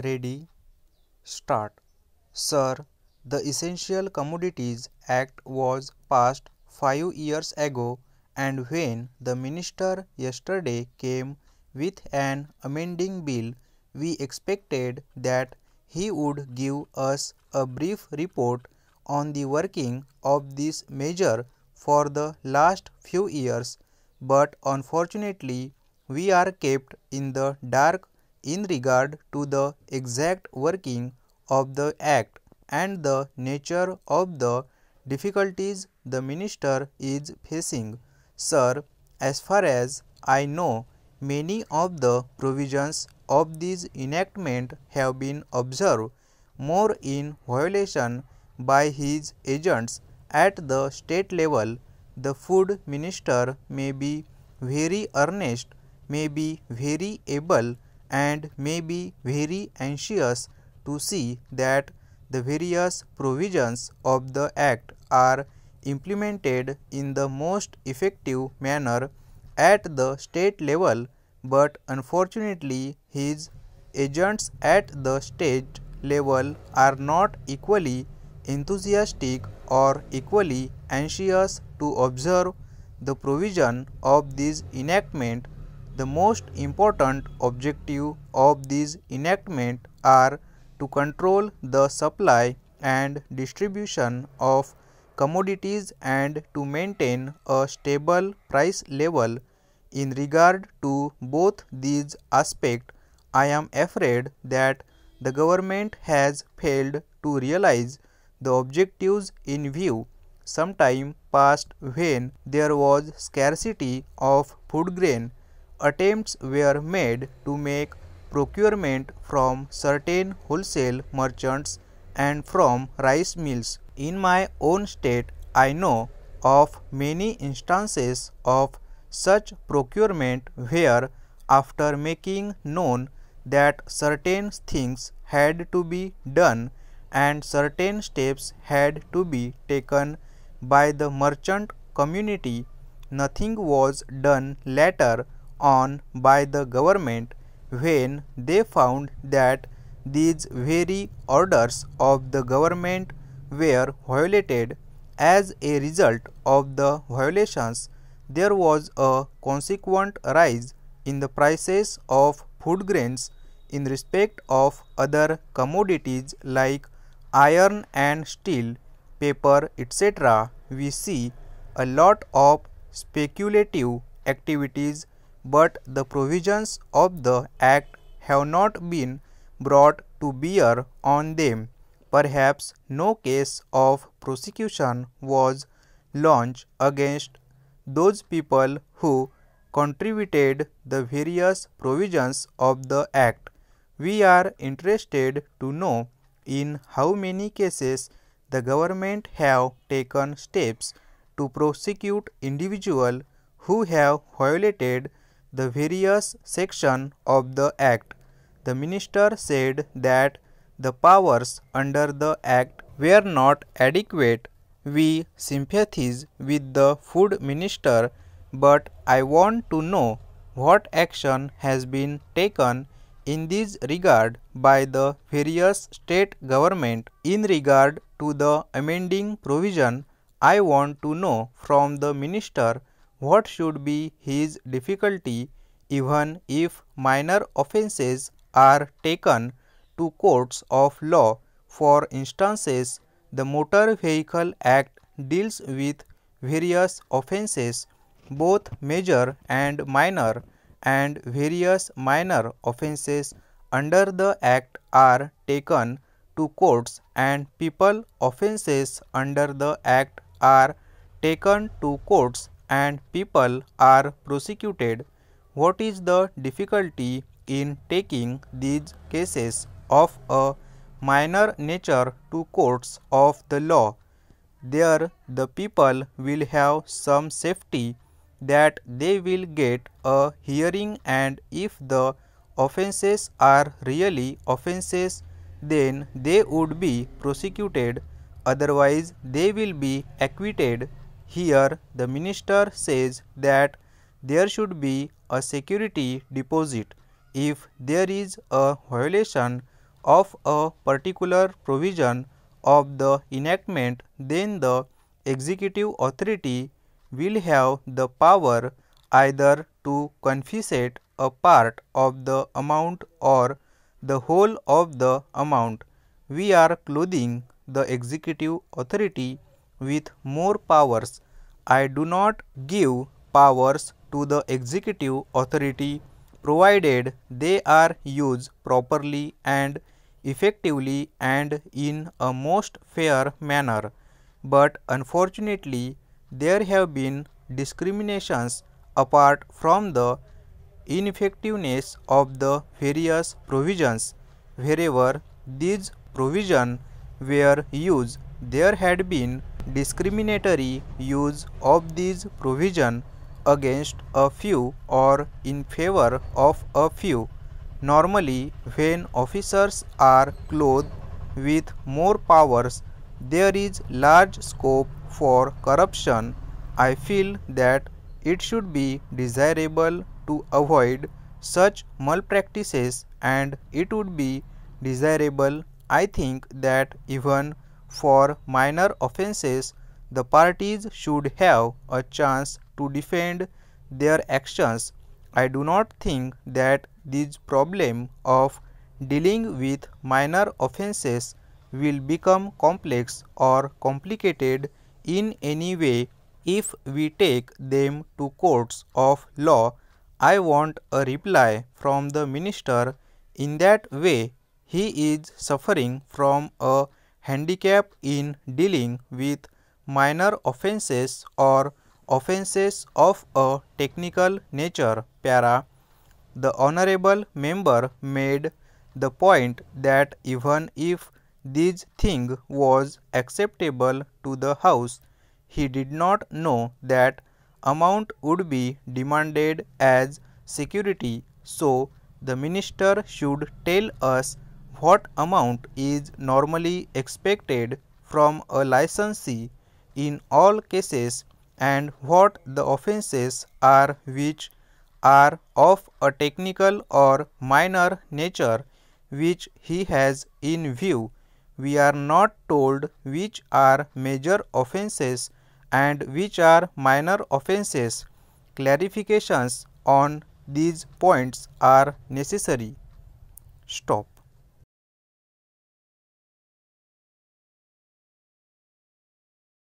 Ready, start. Sir, the Essential Commodities Act was passed 5 years ago, and when the minister yesterday came with an amending bill, we expected that he would give us a brief report on the working of this measure for the last few years, but unfortunately, we are kept in the dark in regard to the exact working of the Act and the nature of the difficulties the minister is facing. Sir, as far as I know, many of the provisions of this enactment have been observed more in violation by his agents at the state level. The food minister may be very earnest, may be very able, and may be very anxious to see that the various provisions of the Act are implemented in the most effective manner at the state level, but unfortunately his agents at the state level are not equally enthusiastic or equally anxious to observe the provision of this enactment. The most important objective of this enactment are to control the supply and distribution of commodities and to maintain a stable price level. In regard to both these aspects, I am afraid that the government has failed to realize the objectives in view. Some time past, when there was scarcity of food grain, attempts were made to make procurement from certain wholesale merchants and from rice mills. In my own state, I know of many instances of such procurement where, after making known that certain things had to be done and certain steps had to be taken by the merchant community, nothing was done later on by the government when they found that these very orders of the government were violated. As a result of the violations, there was a consequent rise in the prices of food grains. In respect of other commodities like iron and steel, paper, etc., we see a lot of speculative activities, but the provisions of the Act have not been brought to bear on them. Perhaps no case of prosecution was launched against those people who contributed the various provisions of the Act. We are interested to know in how many cases the government have taken steps to prosecute individuals who have violated the various sections of the Act. The minister said that the powers under the Act were not adequate. We sympathize with the food minister, but I want to know what action has been taken in this regard by the various state government. In regard to the amending provision, I want to know from the minister what should be his difficulty even if minor offences are taken to courts of law. For instances, the Motor Vehicle Act deals with various offences, both major and minor, and various minor offences under the Act are taken to courts and people offences under the Act are taken to courts and people are prosecuted. What is the difficulty in taking these cases of a minor nature to courts of the law? There the people will have some safety that they will get a hearing, and if the offences are really offences, then they would be prosecuted, otherwise they will be acquitted. Here the minister says that there should be a security deposit. If there is a violation of a particular provision of the enactment, then the executive authority will have the power either to confiscate a part of the amount or the whole of the amount. We are clothing the executive authority with more powers. I do not give powers to the executive authority provided they are used properly and effectively and in a most fair manner. But unfortunately, there have been discriminations apart from the ineffectiveness of the various provisions. Wherever these provisions were used, there had been discriminatory use of these provisions against a few or in favor of a few. Normally, when officers are clothed with more powers, there is large scope for corruption. I feel that it should be desirable to avoid such malpractices, and it would be desirable, I think, that even for minor offences, the parties should have a chance to defend their actions. I do not think that this problem of dealing with minor offences will become complex or complicated in any way if we take them to courts of law. I want a reply from the minister in that way. He is suffering from a handicap in dealing with minor offences or offences of a technical nature. Para. The honorable member made the point that even if this thing was acceptable to the House, he did not know that amount would be demanded as security. So the minister should tell us what amount is normally expected from a licensee in all cases and what the offences are which are of a technical or minor nature which he has in view. We are not told which are major offences and which are minor offences. Clarifications on these points are necessary. Stop.